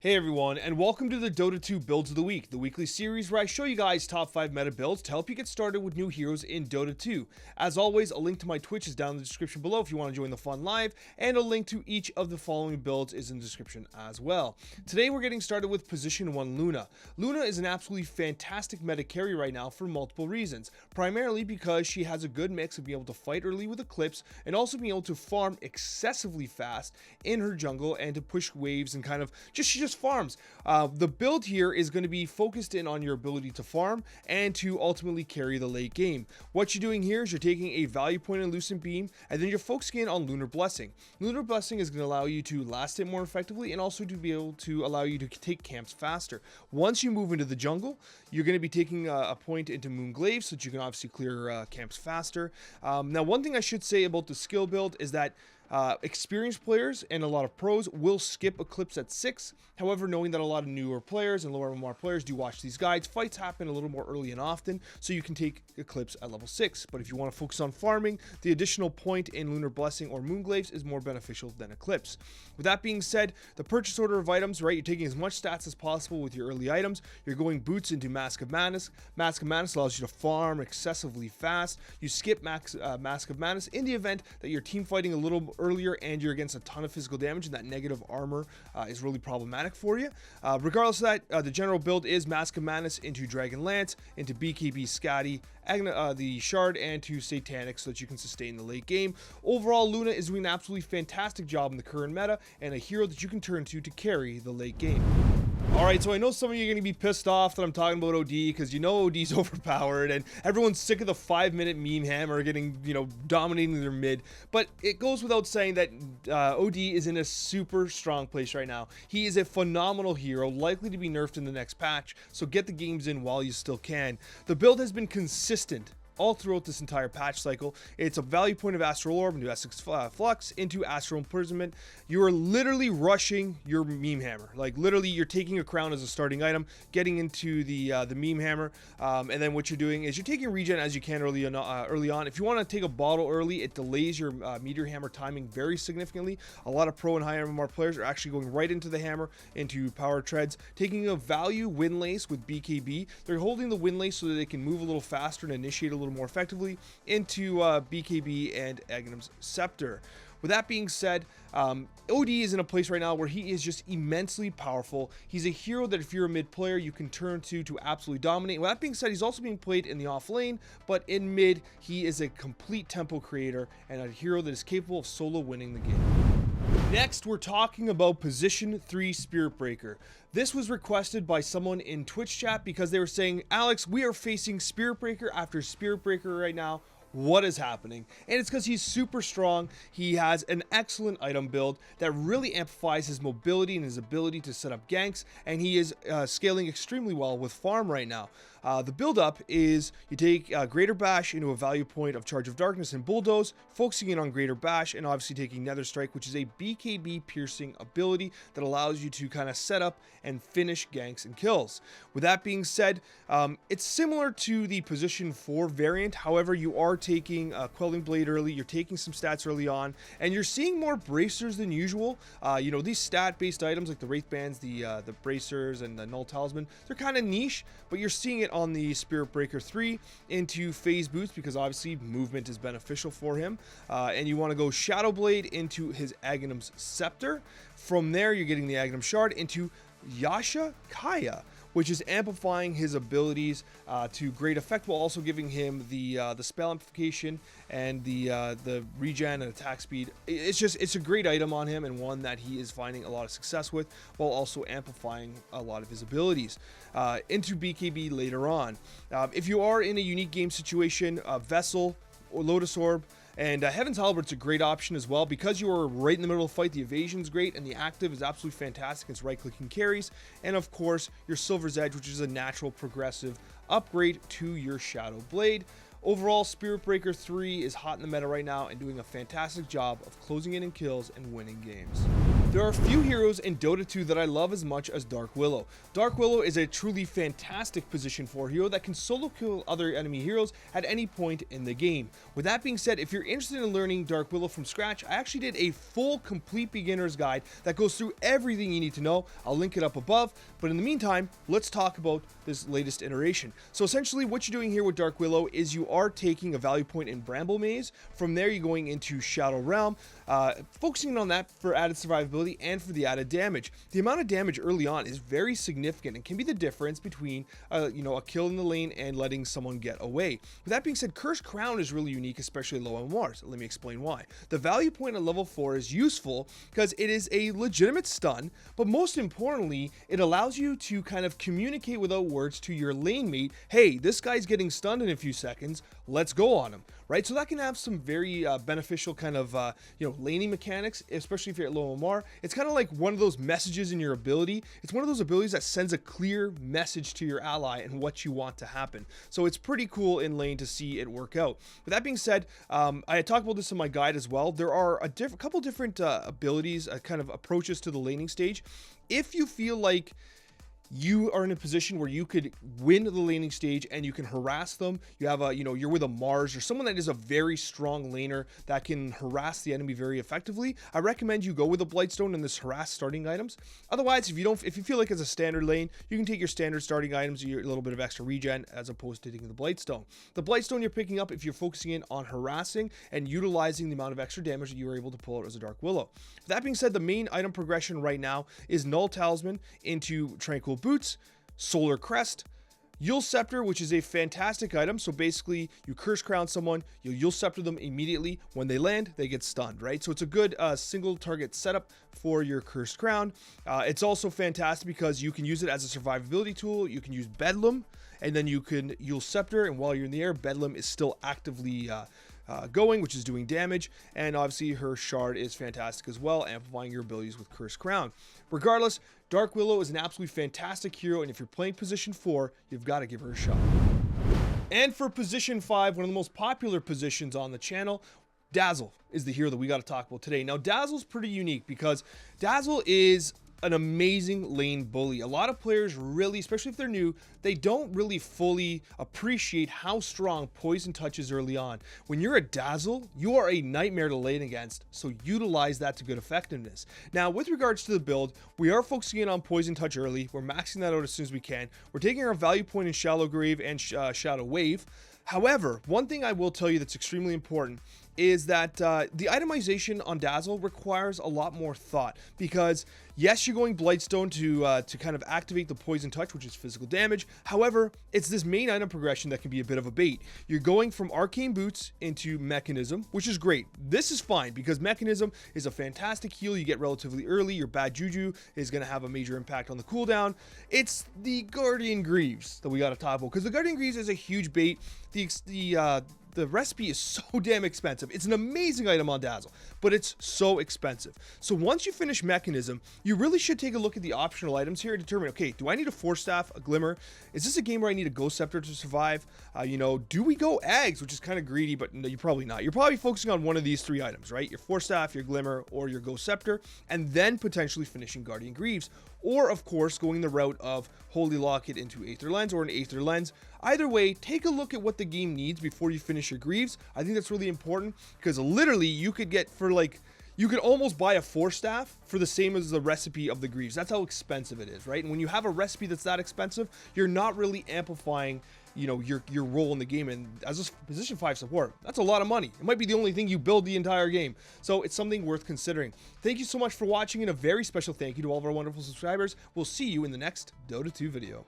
Hey everyone, and welcome to the Dota 2 Builds of the Week, the weekly series where I show you guys top 5 meta builds to help you get started with new heroes in Dota 2. As always, a link to my Twitch is down in the description below if you want to join the fun live, and a link to each of the following builds is in the description as well. Today we're getting started with Position 1 Luna. Luna is an absolutely fantastic meta carry right now for multiple reasons, primarily because she has a good mix of being able to fight early with Eclipse and also being able to farm excessively fast in her jungle and to push waves and kind of she just farms. The build here is going to be focused in on your ability to farm and to ultimately carry the late game. What you're doing here is you're taking a value point in Lucent Beam and then you're focusing in on Lunar Blessing. Lunar Blessing is going to allow you to last hit more effectively and also to be able to allow you to take camps faster. Once you move into the jungle, you're going to be taking a point into Moonglaive so that you can obviously clear camps faster. Now, one thing I should say about the skill build is that experienced players and a lot of pros will skip Eclipse at 6. However, knowing that a lot of newer players and lower MMR players do watch these guides, fights happen a little more early and often, so you can take Eclipse at level 6. But if you want to focus on farming, the additional point in Lunar Blessing or Moonglaives is more beneficial than Eclipse. With that being said, the purchase order of items, right, you're taking as much stats as possible with your early items. You're going boots into Mask of Madness. Mask of Madness allows you to farm excessively fast. You skip Mask of Madness in the event that you're team fighting a little earlier and you're against a ton of physical damage, and that negative armor is really problematic for you. Regardless of that, the general build is Mask of Madness into Dragon Lance, into BKB Scotty, the Shard, and to Satanic so that you can sustain the late game. Overall, Luna is doing an absolutely fantastic job in the current meta and a hero that you can turn to carry the late game. Alright, so I know some of you are going to be pissed off that I'm talking about OD because you know OD's overpowered and everyone's sick of the 5-minute meme hammer getting, dominating their mid. But it goes without saying that OD is in a super strong place right now. He is a phenomenal hero, likely to be nerfed in the next patch, so get the games in while you still can. The build has been consistent all throughout this entire patch cycle. It's a value point of Astral Orb into S6 Flux into Astral Imprisonment. You are literally rushing your meme hammer. Like literally you're taking a crown as a starting item, getting into the meme hammer, and then what you're doing is you're taking regen as you can early on. If you want to take a bottle early, it delays your meteor hammer timing very significantly. A lot of pro and high MMR players are actually going right into the hammer, into power treads, taking a value windlace with BKB. They're holding the windlace so that they can move a little faster and initiate a little more effectively into BKB and Aghanim's Scepter. With that being said, OD is in a place right now where he is just immensely powerful. He's a hero that if you're a mid player, you can turn to absolutely dominate. With that being said, he's also being played in the off lane, but in mid, he is a complete tempo creator and a hero that is capable of solo winning the game. Next, we're talking about Position 3 Spirit Breaker. This was requested by someone in Twitch chat because they were saying, Alex, we are facing Spirit Breaker after Spirit Breaker right now. What is happening? And it's because he's super strong. He has an excellent item build that really amplifies his mobility and his ability to set up ganks, and he is scaling extremely well with farm right now. The build up is you take Greater Bash into a value point of Charge of Darkness and Bulldoze, focusing in on Greater Bash and obviously taking Nether Strike, which is a BKB piercing ability that allows you to kind of set up and finish ganks and kills. With that being said, it's similar to the Position 4 variant. However, you are taking Quelling Blade early, you're taking some stats early on, and you're seeing more bracers than usual. These stat-based items like the Wraith Bands, the bracers, and the Null Talisman, they're kind of niche, but you're seeing it on the Spirit Breaker 3 into Phase Boots because obviously movement is beneficial for him, and you want to go Shadow Blade into his Aghanim's Scepter. From there, you're getting the Aghanim Shard into Yasha Kaya, which is amplifying his abilities to great effect while also giving him the spell amplification and the regen and attack speed. It's a great item on him and one that he is finding a lot of success with while also amplifying a lot of his abilities into BKB later on. If you are in a unique game situation, Vessel or Lotus Orb and Heaven's Halbert's a great option as well because you are right in the middle of the fight. The evasion is great and the active is absolutely fantastic. It's right-clicking carries, and of course your Silver's Edge, which is a natural progressive upgrade to your Shadow Blade. Overall, Spirit Breaker 3 is hot in the meta right now and doing a fantastic job of closing in kills and winning games. There are few heroes in Dota 2 that I love as much as Dark Willow. Dark Willow is a truly fantastic position 4 hero that can solo kill other enemy heroes at any point in the game. With that being said, if you're interested in learning Dark Willow from scratch, I actually did a full complete beginner's guide that goes through everything you need to know. I'll link it up above, but in the meantime, let's talk about this latest iteration. So essentially what you're doing here with Dark Willow is you are taking a value point in Bramble Maze. From there you're going into Shadow Realm, focusing on that for added survivability and for the added damage. The amount of damage early on is very significant and can be the difference between a kill in the lane and letting someone get away. With that being said, Cursed Crown is really unique, especially low on Mars. Let me explain why. The value point at level 4 is useful because it is a legitimate stun, but most importantly, it allows you to kind of communicate without words to your lane mate, hey, this guy's getting stunned in a few seconds, let's go on him, right? So that can have some very beneficial kind of laning mechanics, especially if you're at low MR. It's kind of like one of those messages in your ability. It's one of those abilities that sends a clear message to your ally and what you want to happen. So it's pretty cool in lane to see it work out. With that being said, I had talked about this in my guide as well. There are a couple different abilities, kind of approaches to the laning stage. If you feel like you are in a position where you could win the laning stage and you can harass them, you have a, you're with a Mars or someone that is a very strong laner that can harass the enemy very effectively, I recommend you go with a Blightstone and this harass starting items. Otherwise, if you feel like it's a standard lane, you can take your standard starting items, your little bit of extra regen, as opposed to taking the Blightstone. The Blightstone you're picking up if you're focusing in on harassing and utilizing the amount of extra damage that you were able to pull out as a Dark Willow. That being said, the main item progression right now is Null Talisman into Tranquil Boots, Solar Crest, Yule Scepter, which is a fantastic item. So basically, you Curse Crown someone, you Yule Scepter them immediately. When they land, they get stunned, right? So it's a good single target setup for your Cursed Crown. It's also fantastic because you can use it as a survivability tool. You can use Bedlam, and then you can Yule Scepter, and while you're in the air, Bedlam is still actively going, which is doing damage, and obviously her shard is fantastic as well, amplifying your abilities with Cursed Crown. Regardless, Dark Willow is an absolutely fantastic hero, and if you're playing position 4, you've got to give her a shot. And for position 5, one of the most popular positions on the channel, Dazzle is the hero that we got to talk about today. Now, Dazzle's pretty unique because Dazzle is an amazing lane bully. A lot of players really, especially if they're new, they don't really fully appreciate how strong Poison Touch is early on. When you're a Dazzle, you are a nightmare to lane against, so utilize that to good effectiveness. Now, with regards to the build, we are focusing in on Poison Touch early. We're maxing that out as soon as we can. We're taking our value point in Shallow Grave and Shadow Wave. However, one thing I will tell you that's extremely important is that the itemization on Dazzle requires a lot more thought, because yes, you're going Blightstone to kind of activate the Poison Touch, which is physical damage. However, it's this main item progression that can be a bit of a bait. You're going from Arcane Boots into Mechanism, which is great. This is fine because Mechanism is a fantastic heal you get relatively early. Your bad juju is going to have a major impact on the cooldown. It's the Guardian Greaves that we got to talk about, because the Guardian Greaves is a huge bait. The recipe is so damn expensive. It's an amazing item on Dazzle, but it's so expensive. So once you finish Mechanism, you really should take a look at the optional items here and determine, okay, do I need a Force Staff, a Glimmer? Is this a game where I need a Ghost Scepter to survive? Do we go Eggs, which is kind of greedy, but no, you're probably not. You're probably focusing on one of these 3 items, right? Your Force Staff, your Glimmer, or your Ghost Scepter, and then potentially finishing Guardian Greaves. Or, of course, going the route of Holy Locket into Aether Lens or an Aether Lens. Either way, take a look at what the game needs before you finish your Greaves. I think that's really important, because literally you could get you could almost buy a Force Staff for the same as the recipe of the Greaves. That's how expensive it is, right? And when you have a recipe that's that expensive, you're not really amplifying your role in the game. And as a position 5 support, that's a lot of money. It might be the only thing you build the entire game. So it's something worth considering. Thank you so much for watching, and a very special thank you to all of our wonderful subscribers. We'll see you in the next Dota 2 video.